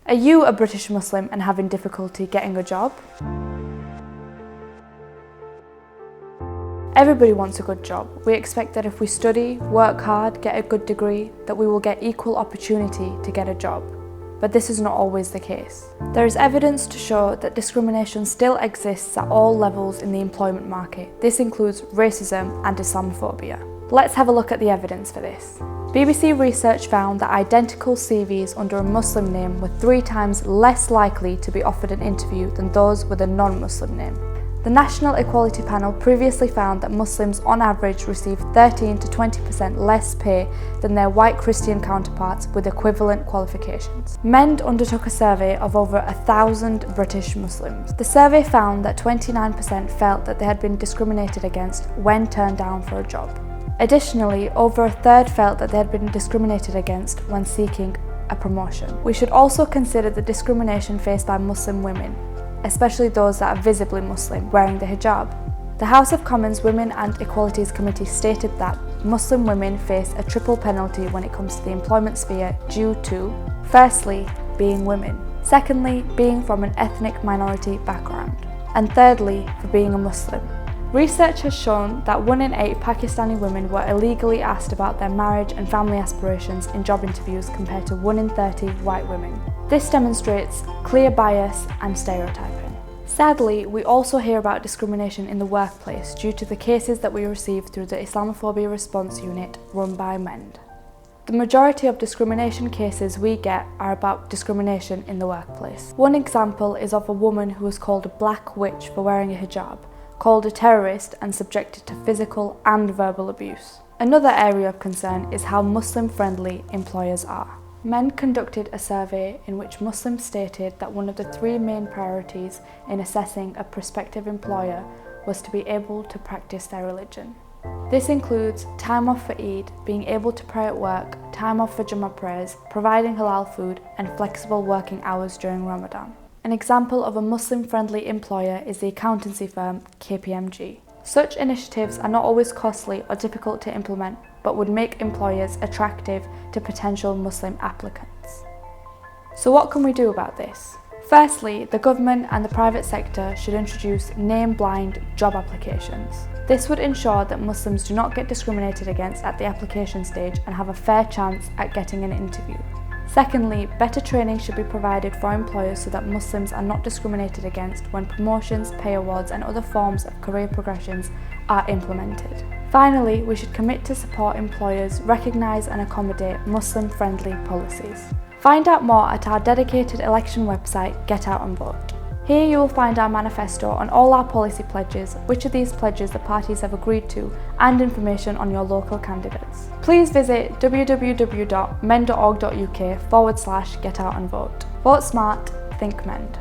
Are you a British Muslim and having difficulty getting a job? Everybody wants a good job. We expect that if we study, work hard, get a good degree, that we will get equal opportunity to get a job. But this is not always the case. There is evidence to show that discrimination still exists at all levels in the employment market. This includes racism and Islamophobia. Let's have a look at the evidence for this. BBC research found that identical CVs under a Muslim name were 3 times less likely to be offered an interview than those with a non-Muslim name. The National Equality Panel previously found that Muslims on average receive 13 to 20% less pay than their white Christian counterparts with equivalent qualifications. MEND undertook a survey of over 1,000 British Muslims. The survey found that 29% felt that they had been discriminated against when turned down for a job. Additionally, over a third felt that they had been discriminated against when seeking a promotion. We should also consider the discrimination faced by Muslim women, especially those that are visibly Muslim, wearing the hijab. The House of Commons Women and Equalities Committee stated that Muslim women face a triple penalty when it comes to the employment sphere due to, firstly, being women, secondly, being from an ethnic minority background, and thirdly, for being a Muslim. Research has shown that 1 in 8 Pakistani women were illegally asked about their marriage and family aspirations in job interviews compared to 1 in 30 white women. This demonstrates clear bias and stereotyping. Sadly, we also hear about discrimination in the workplace due to the cases that we receive through the Islamophobia Response Unit run by MEND. The majority of discrimination cases we get are about discrimination in the workplace. One example is of a woman who was called a black witch for wearing a hijab, called a terrorist and subjected to physical and verbal abuse. Another area of concern is how Muslim-friendly employers are. MEND conducted a survey in which Muslims stated that one of the 3 main priorities in assessing a prospective employer was to be able to practice their religion. This includes time off for Eid, being able to pray at work, time off for Jummah prayers, providing halal food, and flexible working hours during Ramadan. An example of a Muslim-friendly employer is the accountancy firm KPMG. Such initiatives are not always costly or difficult to implement, but would make employers attractive to potential Muslim applicants. So what can we do about this? Firstly, the government and the private sector should introduce name-blind job applications. This would ensure that Muslims do not get discriminated against at the application stage and have a fair chance at getting an interview. Secondly, better training should be provided for employers so that Muslims are not discriminated against when promotions, pay awards and other forms of career progressions are implemented. Finally, we should commit to support employers recognise and accommodate Muslim-friendly policies. Find out more at our dedicated election website, Get Out and Vote. Here you will find our manifesto on all our policy pledges, which of these pledges the parties have agreed to, and information on your local candidates. Please visit www.mend.org.uk/Get Out and Vote. Vote smart, think MEND.